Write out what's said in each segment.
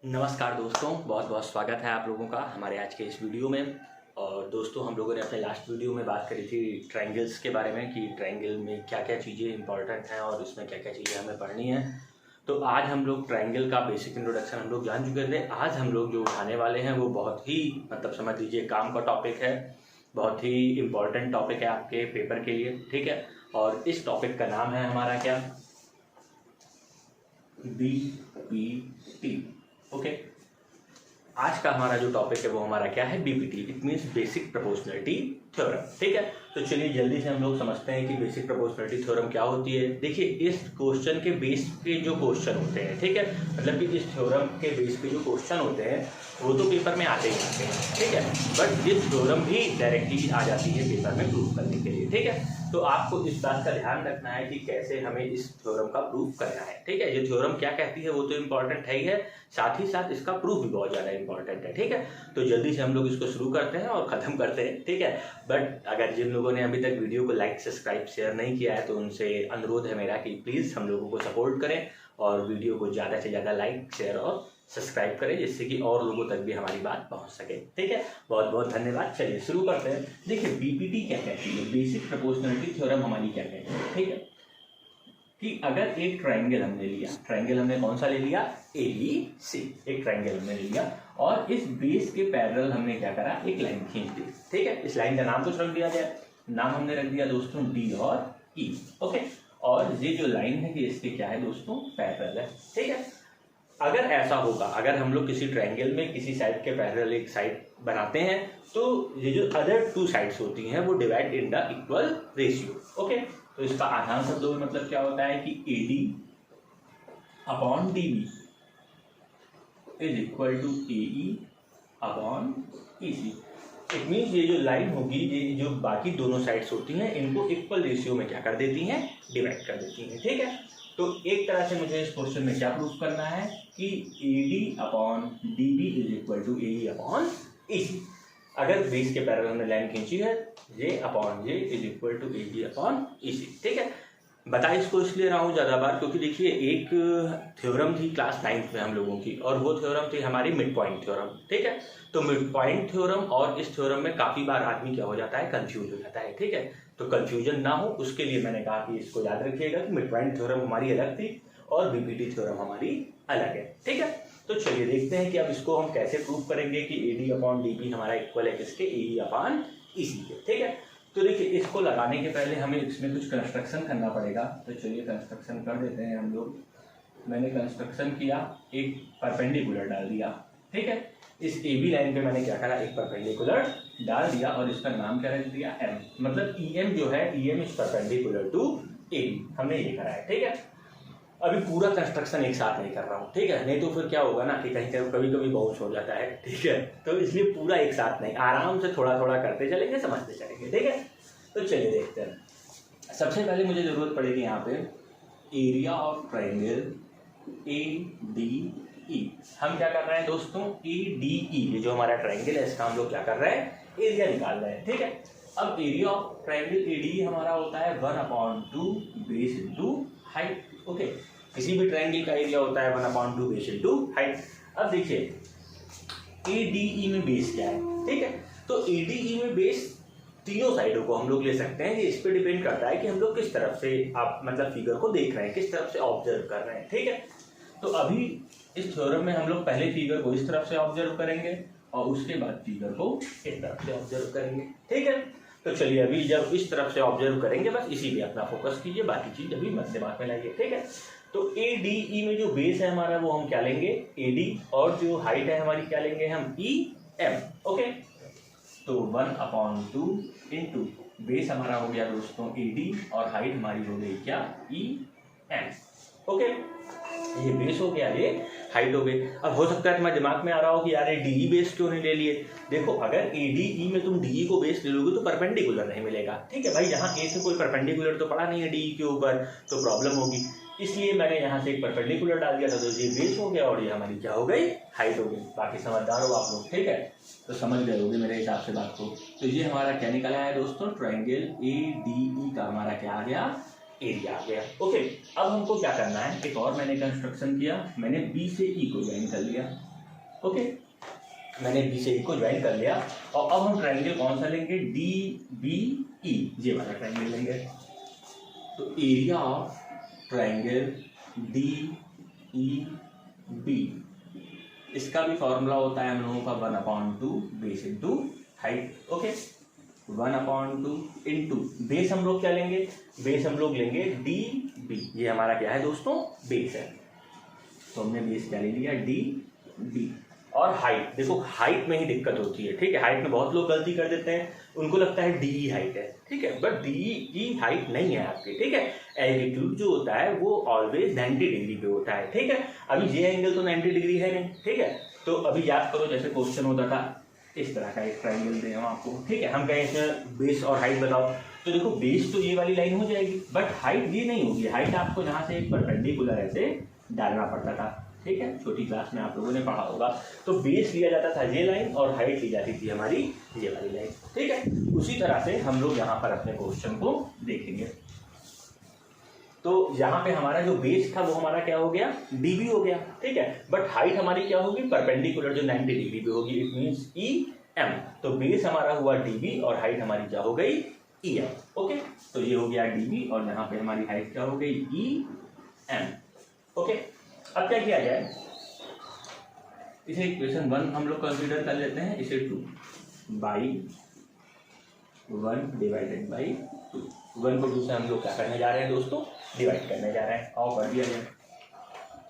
नमस्कार दोस्तों, बहुत बहुत स्वागत है आप लोगों का हमारे आज के इस वीडियो में। और दोस्तों, हम लोगों ने अपने लास्ट वीडियो में बात करी थी ट्रायंगल्स के बारे में कि ट्रायंगल में क्या क्या चीज़ें इंपॉर्टेंट हैं और इसमें क्या क्या चीज़ें हमें पढ़नी है। तो आज हम लोग ट्रायंगल का बेसिक इंट्रोडक्शन हम लोग जान चुके थे। आज हम लोग जो उठाने वाले हैं वो बहुत ही समझ लीजिए काम का टॉपिक है, बहुत ही इम्पॉर्टेंट टॉपिक है आपके पेपर के लिए, ठीक है। और इस टॉपिक का नाम है हमारा क्या, BPT। ओके, आज का हमारा जो टॉपिक है वो हमारा क्या है, BPT। It means basic proportionality theorem, ठीक है। तो चलिए जल्दी से हम लोग समझते हैं कि बेसिक प्रोपोर्शनलिटी थ्योरम क्या होती है। देखिए, इस क्वेश्चन के बेस पे जो क्वेश्चन होते हैं, ठीक है, मतलब कि इस थ्योरम के बेस पे जो क्वेश्चन होते हैं वो तो पेपर में आते ही आते हैं, ठीक है। बट ये थ्योरम भी डायरेक्टली आ जाती है पेपर में प्रूफ करने के लिए, ठीक है। तो आपको इस बात का ध्यान रखना है कि कैसे हमें इस थ्योरम का प्रूफ करना है, ठीक है। ये थ्योरम क्या कहती है वो तो इम्पॉर्टेंट है ही है, साथ ही साथ इसका प्रूफ भी बहुत ज़्यादा इंपॉर्टेंट है, ठीक है। तो जल्दी से हम लोग इसको शुरू करते हैं और ख़त्म करते हैं, ठीक है। बट अगर जिन लोगों ने अभी तक वीडियो को लाइक, सब्सक्राइब, शेयर नहीं किया है तो उनसे अनुरोध है मेरा कि प्लीज़ हम लोगों को सपोर्ट करें और वीडियो को ज़्यादा से ज़्यादा लाइक, शेयर और सब्सक्राइब करें, जिससे कि और लोगों तक भी हमारी बात पहुंच सके, ठीक है। बहुत बहुत धन्यवाद। चलिए शुरू करते हैं। देखिए, BPT क्या कहती है, बेसिक प्रोपोर्शनलिटी थ्योरम हमारी क्या कहती है, ठीक है, कि अगर एक ट्रायंगल हमने लिया, ट्रायंगल हमने कौन सा ले लिया, ABC, एक ट्रायंगल हमने लिया और इस बेस के पैरेलल हमने क्या करा, एक लाइन खींच दी, ठीक है। इस लाइन का नाम कुछ रख दिया जाए, नाम हमने रख दिया दोस्तों D और E, ओके। और ये जो लाइन है कि इसके क्या है दोस्तों, पैरेलल है, ठीक है। अगर ऐसा होगा, अगर हम लोग किसी ट्रायंगल में किसी साइड के पैरेलल एक साइड बनाते हैं तो ये जो अदर टू साइड्स होती हैं वो divide in the equal ratio, okay. तो इसका आसान शब्दों में मतलब क्या होता है कि AD upon DB is equal to AE upon EC। It means ये जो लाइन होगी, ये जो बाकी दोनों साइड्स होती हैं इनको इक्वल रेशियो में क्या कर देती हैं, डिवाइड कर देती हैं, ठीक है। तो एक तरह से मुझे इस क्वेश्चन में क्या प्रूफ करना है कि AD upon DB is equal to AE upon EC। अगर बेस के पैरेलल हमने लाइन खींची है, J upon J is equal to AD upon EC, ठीक है। बता इसको इसलिए रहा हूँ ज़्यादा बार क्योंकि देखिए एक थ्योरम थी क्लास 9th में हम लोगों की, और वो थ्योरम थी हमारी मिड पॉइंट थ्योरम, ठीक है। तो मिड पॉइंट थ्योरम और इस थ्योरम में काफ़ी बार आदमी क्या हो जाता है, कंफ्यूज हो जाता है, ठीक है। तो कंफ्यूजन ना हो उसके लिए मैंने कहा कि इसको याद रखिएगा कि मिड पॉइंट थ्योरम हमारी अलग थी और BPT थ्योरम हमारी अलग है, ठीक है। तो चलिए देखते हैं कि अब इसको हम कैसे प्रूव करेंगे कि AD अपॉन DB हमारा इक्वल है किसके, AE अपॉन EC के, ठीक है। तो देखिए, इसको लगाने के पहले हमें इसमें कुछ कंस्ट्रक्शन करना पड़ेगा। तो चलिए कंस्ट्रक्शन कर देते हैं हम लोग। मैंने कंस्ट्रक्शन किया, एक परपेंडिकुलर डाल दिया, ठीक है। इस AB लाइन पे मैंने क्या करा, एक परपेंडिकुलर डाल दिया और इसका नाम क्या रख दिया, M। मतलब EM जो है, EM is perpendicular to AB, हमने ये करा है, ठीक है। अभी पूरा कंस्ट्रक्शन एक साथ नहीं कर रहा हूँ, ठीक है, नहीं तो फिर क्या होगा ना कि कहीं कभी कभी बाउंस हो जाता है, ठीक है। तो इसलिए पूरा एक साथ नहीं, आराम से थोड़ा थोड़ा करते चलेंगे, समझते चलेंगे, ठीक है। तो चलिए देखते हैं। सबसे पहले मुझे जरूरत पड़ेगी यहाँ पे एरिया ऑफ ट्रायंगल ADE। हम क्या कर रहे हैं दोस्तों, ADE, ये जो हमारा ट्रायंगल है इसका हम लोग क्या कर रहे हैं, एरिया निकाल रहे हैं, ठीक है। अब एरिया ऑफ ट्रायंगल ADE हमारा होता है 1/2 बेस इंटू हाइट, ओके। किसी भी ट्रायंगल का एरिया होता है 1/2 बेस इंटू हाइट। अब देखिए ADE में बेस क्या है, ठीक है। तो ADE में बेस तीनों साइडों को हम लोग ले सकते हैं, ये इस पे डिपेंड करता है कि हम लोग किस तरफ से आप फिगर को देख रहे हैं, किस तरफ से ऑब्जर्व कर रहे हैं, ठीक है। तो अभी इस थ्योरम में हम लोग पहले फिगर को इस तरफ से ऑब्जर्व करेंगे और उसके बाद फिगर को इस तरफ से ऑब्जर्व करेंगे, ठीक है। तो चलिए अभी जब इस तरफ से ऑब्जर्व करेंगे बस इसी पे अपना फोकस कीजिए, बाकी चीज अभी मत दिमाग में लाइए, ठीक है। तो ADE में जो बेस है हमारा वो हम क्या लेंगे, AD, और जो हाइट है हमारी क्या लेंगे हम, EM, ओके। तो 1/2 इंटू बेस हमारा हो गया दोस्तों AD और हाइट हमारी हो गई क्या, EM, ओके। ये बेस हो गया, ये हाइट हो गई। अब हो सकता है तुम्हारे दिमाग में आ रहा हो कि यार ये DE बेस क्यों नहीं ले लिए। देखो, अगर ADE में तुम DE को बेस ले लोगे तो परपेंडिकुलर नहीं मिलेगा, ठीक है भाई। यहाँ A से कोई परपेंडिकुलर तो पड़ा नहीं है DE के ऊपर, तो प्रॉब्लम होगी। इसलिए मैंने यहाँ से एक परपेंडिकुलर डाल दिया था, तो ये बेस हो गया और ये हमारी क्या हो गई, हाइट हो गई। बाकी समझदार हो आप लोग, ठीक है, तो समझ गए होगे मेरे हिसाब से बात को। तो ये हमारा क्या निकला है दोस्तों, ट्रायंगल ADE का हमारा क्या आ गया, एरिया आ गया, ओके। अब हमको क्या करना है, एक और मैंने कंस्ट्रक्शन किया, मैंने B से E को ज्वाइन कर लिया, ओके, मैंने बी से ई को ज्वाइन कर लिया और अब हम ट्राइंगल कौन सा लेंगे, डी बी ई, ये वाला ट्राइंगल लेंगे। तो area of triangle D E B, इसका भी फॉर्मूला होता है हम लोगों का 1/2 base into height. Okay, 1/2 into base हम लोग क्या लेंगे, बेस हम लोग लेंगे डी बी, ये हमारा क्या है दोस्तों, बेस है। तो हमने बेस क्या ले लिया, डी बी। और हाइट, देखो हाइट में ही दिक्कत होती है, ठीक है, हाइट में बहुत लोग गलती कर देते हैं, उनको लगता है डी हाइट है, ठीक है, बट डी की हाइट नहीं है आपकी, ठीक है। एल्टीट्यूड जो होता है वो ऑलवेज 90 डिग्री पे होता है, ठीक है। अभी ये एंगल तो 90 डिग्री है नहीं, ठीक है। तो अभी याद करो, जैसे क्वेश्चन होता था इस तरह का एक ट्राइंगल दें हम आपको, ठीक है, हम कहें इसमें बेस और हाइट बताओ, तो देखो बेस तो ये वाली लाइन हो जाएगी, बट हाइट ये नहीं होगी। हाइट आपको यहाँ से एक परपेंडिकुलर ऐसे डालना पड़ता था, ठीक है, छोटी क्लास में आप लोगों ने पढ़ा होगा। तो बेस लिया जाता था ये लाइन और हाइट ली जाती थी हमारी ये वाली लाइन, ठीक है। उसी तरह से हम लोग यहाँ पर अपने क्वेश्चन को देखेंगे। तो यहाँ पे हमारा जो बेस था वो हमारा क्या हो गया, डीबी हो गया, ठीक है, बट हाइट हमारी क्या होगी, परपेंडिकुलर जो 90 डिग्री पे होगी, इट मींस ई एम। तो बेस हमारा हुआ डीबी और हाइट हमारी क्या हो गई, ई एम। ओके, तो ये हो गया डीबी और यहाँ पे हमारी हाइट क्या हो गई, ई एम। ओके, अब क्या किया जाए, इसे इक्वेशन 1 हम लोग कंसीडर कर लेते हैं, इसे 2 बाई 1 डिवाइडेड बाई 2। 1 को 2 से हम लोग क्या करने जा रहे हैं दोस्तों, डिवाइड करने जा रहे हैं, और कर दिया जाए।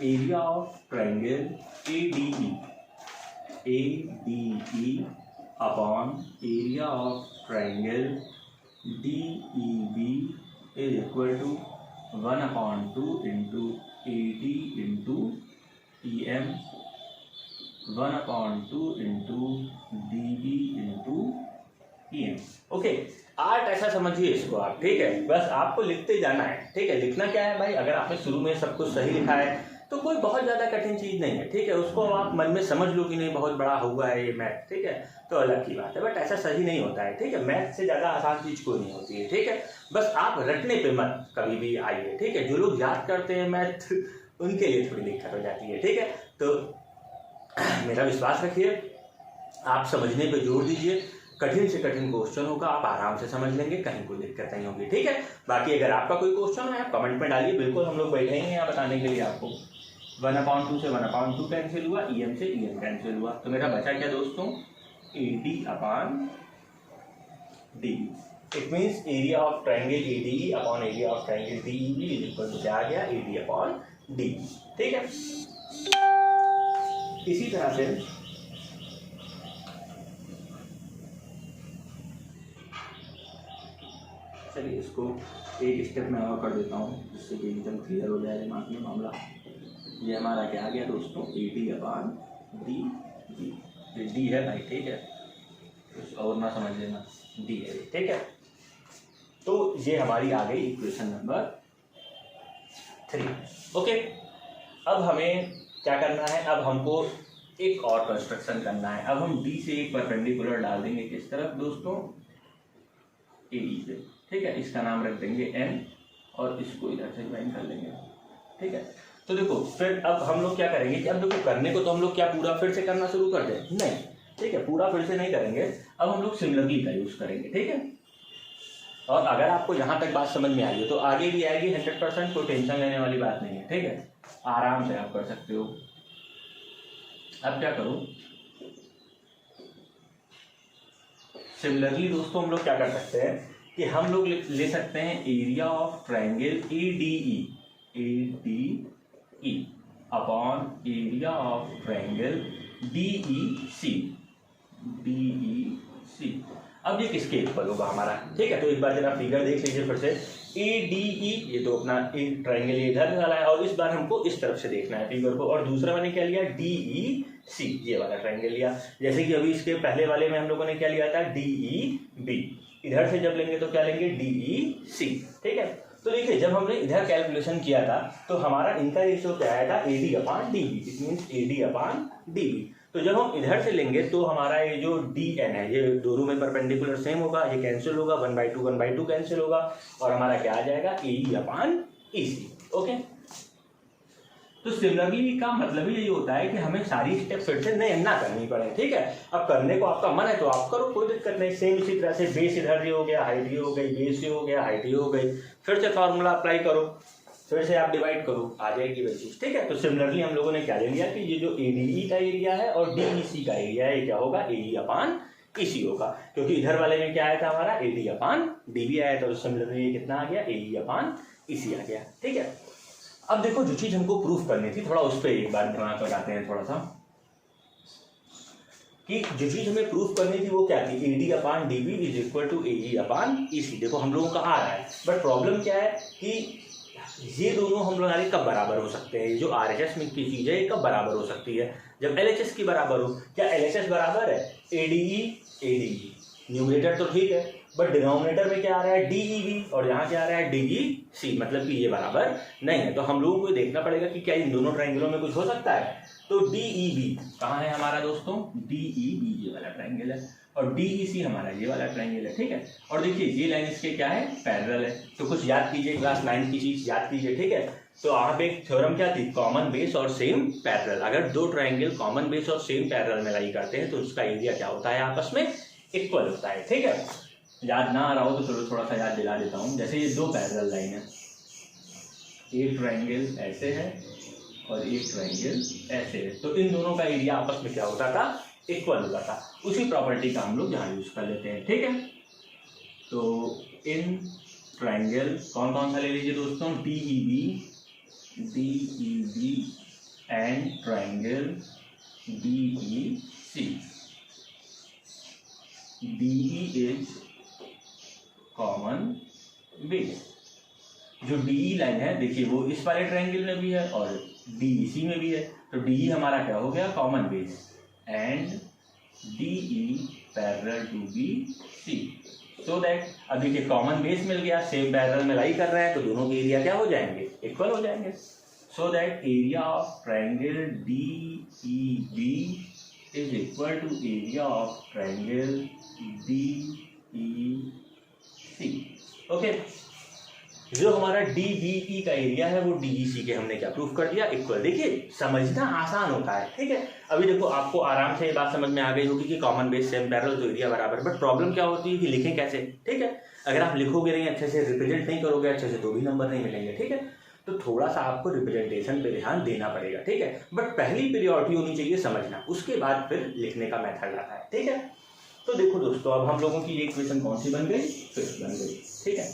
Area of triangle ADE upon area of triangle DEB is equal to 1/2 into AD into EM 1/2 into DB into EM। Okay, आर्ट ऐसा समझिए इसको आप, ठीक है, बस आपको लिखते जाना है, ठीक है। लिखना क्या है भाई, अगर आपने शुरू में सब कुछ सही लिखा है तो कोई बहुत ज़्यादा कठिन चीज़ नहीं है, ठीक है। उसको आप मन में समझ लो कि नहीं बहुत बड़ा हुआ है ये मैथ, ठीक है, तो अलग की बात है, बट ऐसा सही नहीं होता है, ठीक है। मैथ से ज़्यादा आसान चीज़ कोई नहीं होती है, ठीक है। बस आप रटने पे मत कभी भी आइए, ठीक है। जो लोग याद करते हैं मैथ उनके लिए थोड़ी दिक्कत हो जाती है, ठीक है। तो मेरा विश्वास रखिए, आप समझने पे जोर दीजिए, कठिन से कठिन क्वेश्चन होगा आप आराम से समझ लेंगे, कहीं कोई दिक्कत नहीं होगी, ठीक है। बाकी अगर आपका कोई क्वेश्चन है आप कमेंट में डालिए, बिल्कुल हम लोग बैठे हैं यहाँ बताने के लिए आपको। 1/2 से 1/2 कैंसिल हुआ, EM से EM कैंसिल हुआ, तो मेरा बचा क्या दोस्तों, AD/DB। It means area of triangle ADE upon area of triangle DEB is equal to क्या आ गया, AD/DB, ठीक है। इसी तरह से चलिए इसको एक स्टेप में और कर देता हूँ जिससे कि एकदम क्लियर हो जाए दिमाग में मामला। ये हमारा क्या आ गया दोस्तों, AD/DB। ये डी है भाई, ठीक है, कुछ और ना समझ लेना, डी है, ठीक है। तो ये हमारी आ गई इक्वेशन नंबर 3। ओके, अब हमें क्या करना है, अब हमको एक और कंस्ट्रक्शन करना है। अब हम डी से एक परपेंडिकुलर डाल देंगे किस तरफ दोस्तों, AD पे, ठीक है। इसका नाम रख देंगे N और इसको इधर से ज्वाइन कर लेंगे, ठीक है। तो देखो फिर अब हम लोग क्या करेंगे कि अब देखो करने को तो हम लोग क्या पूरा फिर से करना शुरू कर दें, नहीं, ठीक है, पूरा फिर से नहीं करेंगे। अब हम लोग सिमिलरली का यूज करेंगे, ठीक है। और अगर आपको यहाँ तक बात समझ में आई है तो आगे भी आएगी 100%, कोई टेंशन लेने वाली बात नहीं है, ठीक है, आराम से आप कर सकते हो। अब क्या करूं, सिमिलरली दोस्तों हम लोग क्या कर सकते हैं कि हम लोग ले सकते हैं area of triangle ADE upon area of triangle DEC। अब ये किसके इक्वल होगा हमारा, ठीक है। तो एक बार जरा फिगर देख लीजिए फिर से, ADE ये तो अपना ट्राइंगल इधर वाला है और इस बार हमको इस तरफ से देखना है फिगर को, और दूसरा मैंने क्या लिया, DEC, ये वाला ट्राइंगल लिया। जैसे कि अभी इसके पहले वाले में हम लोगों ने क्या लिया था, DEB, इधर से जब लेंगे तो क्या लेंगे, DEC, ठीक है। तो देखिए जब हमने इधर कैलकुलेशन किया था तो हमारा इनका रेशियो क्या आया था, AD/DB, इट मीन्स AD/DB। तो जब हम इधर से लेंगे तो हमारा ये जो DN है, ये दोनों में परपेंडिकुलर सेम होगा, ये कैंसिल होगा, 1/2 कैंसिल होगा और हमारा क्या आ जाएगा, AE/EC। ओके, तो सिमिलरली का मतलब ही यही होता है कि हमें सारी स्टेप फिर से नए ना करनी पड़े, ठीक है। अब करने को आपका मन है तो आप करो, कोई दिक्कत नहीं। सेम इसी तरह से बेस इधर ये हो गया, हाइट ये हो गई, बेस ये हो गया, हाइट ये हो गई, फिर से फॉर्मूला अप्लाई करो, फिर से आप डिवाइड करो, आ जाएगी वही चीज, ठीक है। तो सिमिलरली हम लोगों ने क्या ले लिया कि ये जो ADE का एरिया है और DEC का एरिया है, ये क्या होगा, AE अपान EC होगा, क्योंकि इधर वाले में क्या आया था हमारा AD अपान DB आया था, तो सिमिलरली ये कितना आ गया, AE अपान EC आ गया, ठीक है। अब देखो जो चीज हमको प्रूफ करनी थी, थोड़ा उस पर एक बार दिमाग लगाते हैं थोड़ा सा, कि जो चीज हमें प्रूफ करनी थी वो क्या थी, AD upon DB is equal to AE upon EC। देखो हम लोगों का आ रहा है, बट प्रॉब्लम क्या है कि ये दोनों हम लोग कब बराबर हो सकते हैं, जो RHS में की चीज है ये कब बराबर हो सकती है, जब LHS की बराबर हो। क्या LHS बराबर है ADE, न्यूमरेटर तो ठीक है, बट डिनोमिनेटर में क्या आ रहा है, DEB, और यहाँ क्या आ रहा है DEC, मतलब कि ये बराबर नहीं है। तो हम लोगों को देखना पड़ेगा कि क्या इन दोनों ट्रायंगलों में कुछ हो सकता है। तो DEB कहाँ है हमारा दोस्तों, DEB ये वाला ट्रायंगल है, और DEC हमारा ये वाला ट्रायंगल है, ठीक है। और देखिए ये लाइन इसके क्या है, पैरेलल है। तो कुछ याद कीजिए, क्लास 9 की चीज याद कीजिए, ठीक है। तो आप एक थ्योरम क्या थी, कॉमन बेस और सेम पैरेलल। अगर दो ट्रायंगल कॉमन बेस और सेम पैरेलल में लाई करते हैं तो उसका एरिया क्या होता है, आपस में इक्वल होता है, ठीक है। याद ना आ रहा हो तो चलो थोड़ा सा याद दिला देता हूँ। जैसे ये दो पैरेलल लाइन है, एक ट्रायंगल ऐसे है और एक ट्रायंगल ऐसे है, तो इन दोनों का एरिया आपस में क्या होता था, इक्वल होता था। उसी प्रॉपर्टी का हम लोग यहाँ यूज कर लेते हैं, ठीक है। तो इन ट्रायंगल कौन कौन सा ले लीजिए दोस्तों, DEB and triangle DEC। DE is common base. जो DE लाइन है देखिए वो इस वाले ट्रायंगल में भी है और DEC में भी है, तो DE हमारा क्या हो गया, common base, and DE parallel to BC, so that अब देखिए कॉमन बेस मिल गया, सेम पैरेलल में लाई कर रहे हैं, तो दोनों के एरिया क्या हो जाएंगे, इक्वल हो जाएंगे। So that area of triangle DEB is equal to area of triangle DEC, okay. जो हमारा DBE का एरिया है वो DEC के हमने क्या प्रूफ कर दिया, इक्वल। देखिए समझना आसान होता है, ठीक है। अभी देखो आपको आराम से ये बात समझ में आ गई होगी कि कॉमन बेस सेम पैरेलल तो एरिया बराबर, बट प्रॉब्लम क्या होती है कि लिखें कैसे, ठीक है। अगर आप लिखोगे नहीं अच्छे से, रिप्रेजेंट नहीं करोगे अच्छे से, तो भी नंबर नहीं मिलेंगे, ठीक है। तो थोड़ा सा आपको रिप्रेजेंटेशन पे ध्यान देना पड़ेगा, ठीक है। बट पहली प्रियोरिटी होनी चाहिए समझना, उसके बाद फिर लिखने का मेथड आता है, ठीक है। तो देखो दोस्तों अब हम लोगों की ये इक्वेशन कौन सी बन गई, फिफ्थ बन गई, ठीक है।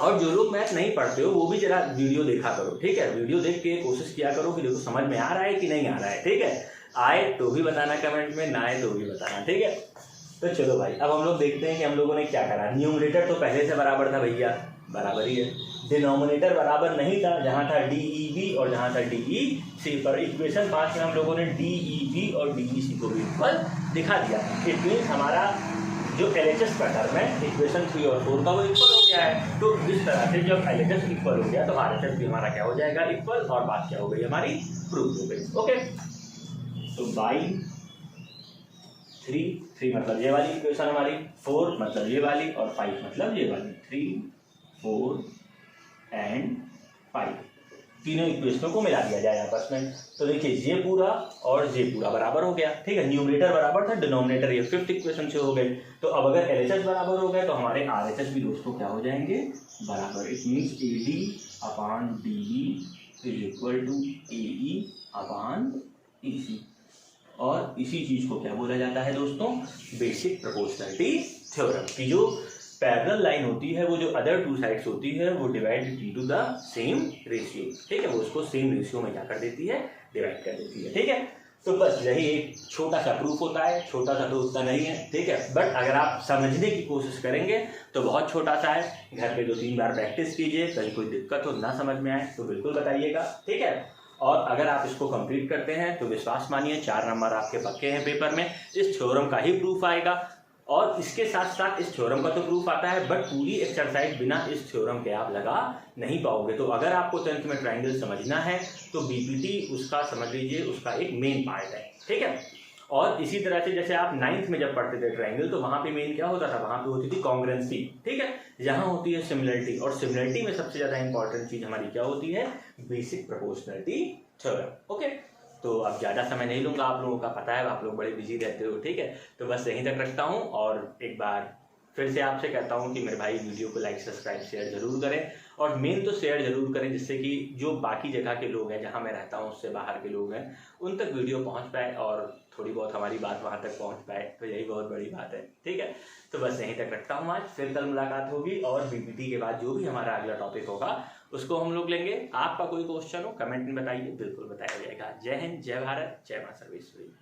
और जो लोग मैथ नहीं पढ़ते हो वो भी जरा वीडियो देखा करो, ठीक है। वीडियो देख के कोशिश किया करो कि देखो समझ में आ रहा है कि नहीं आ रहा है, ठीक है। आए तो भी बताना कमेंट में, ना आए तो भी बताना, ठीक है। तो चलो भाई अब हम लोग देखते हैं कि हम लोगों ने क्या करा। न्यूमरेटर तो पहले से बराबर था भैया, बराबर ही है। डिनोमिनेटर बराबर नहीं था, जहाँ था DEB और जहाँ था DEC, पर इक्वेशन 5 में हम लोगों ने DEB और DEC को भी इक्वल दिखा दिया। इट मीन्स हमारा जो LHS का टर्म है इक्वेशन 3 और 4 का वो इक्वल हो गया है। तो इस तरह से जब LHS इक्वल हो गया तो RHS भी हमारा क्या हो जाएगा, इक्वल, और बात क्या हो गई हमारी, प्रूफ हो गई, ओके। तो बाई 3 मतलब ये वाली इक्वेशन हमारी, 4 मतलब ये वाली, और 5 मतलब ये वाली। 3, 4 एंड 5 तीनों इक्वेशनों को मिला दिया जाए आपस में, तो देखिए ये पूरा और ये पूरा बराबर हो गया, ठीक है। न्यूमरेटर बराबर था, डिनोमिनेटर ये फिफ्थ इक्वेशन से हो गई। तो अब अगर LHS बराबर हो गया तो हमारे RHS भी दोस्तों क्या हो जाएंगे, बराबर। It means AD upon DB is equal to AE upon EC, और इसी चीज को क्या बोला जाता है दोस्तों, बेसिक प्रोपोर्शनैलिटी थ्योरम। की जो पैरेलल लाइन होती है वो जो अदर टू साइड्स होती है वो divide into the same ratio, ठीक है। वो उसको सेम रेशियो में क्या कर देती है, डिवाइड कर देती है, ठीक है। तो बस यही एक छोटा सा प्रूफ होता है, छोटा सा तो उतना नहीं है, ठीक है। बट अगर आप समझने की कोशिश करेंगे तो बहुत छोटा सा है। घर पे 2-3 बार प्रैक्टिस कीजिए, कहीं कोई दिक्कत हो, ना समझ में आए तो बिल्कुल बताइएगा, ठीक है। और अगर आप इसको कंप्लीट करते हैं तो विश्वास मानिए 4 नंबर आपके पक्के हैं पेपर में। इस थ्योरम का ही प्रूफ आएगा, और इसके साथ साथ इस थ्योरम का तो प्रूफ आता है, बट पूरी एक्सरसाइज बिना इस थ्योरम के आप लगा नहीं पाओगे। तो अगर आपको 10th में ट्रायंगल समझना है तो BPT उसका समझ लीजिए, उसका एक मेन पार्ट है, ठीक है। और इसी तरह से जैसे आप 9th में जब पढ़ते थे ट्रायंगल, तो वहां पे मेन क्या होता था, वहां पे होती थी कॉन्ग्रुएंसी, ठीक है। यहाँ होती है सिमिलरिटी, और सिमिलरिटी में सबसे ज्यादा इंपॉर्टेंट चीज हमारी क्या होती है, बेसिक प्रोपोर्शनलिटी थ्योरम। ओके, तो अब ज़्यादा समय नहीं लूँगा, आप लोगों का पता है आप लोग बड़े बिजी रहते हो, ठीक है। तो बस यहीं तक रखता हूँ, और एक बार फिर से आपसे कहता हूँ कि मेरे भाई वीडियो को लाइक सब्सक्राइब शेयर जरूर करें, और मेन तो शेयर जरूर करें, जिससे कि जो बाकी जगह के लोग हैं, जहाँ मैं रहता हूँ उससे बाहर के लोग हैं, उन तक वीडियो पहुँच पाए और थोड़ी बहुत हमारी बात वहाँ तक पहुँच पाए, तो यही बहुत बड़ी बात है, ठीक है। तो बस यहीं तक रखता हूँ आज, फिर कल मुलाकात होगी, और बीपीटी के बाद जो भी हमारा अगला टॉपिक होगा उसको हम लोग लेंगे। आपका कोई क्वेश्चन हो कमेंट में बताइए, बिल्कुल बताया जाएगा। जय हिंद, जय भारत, जय मां सर्वेश्वरी।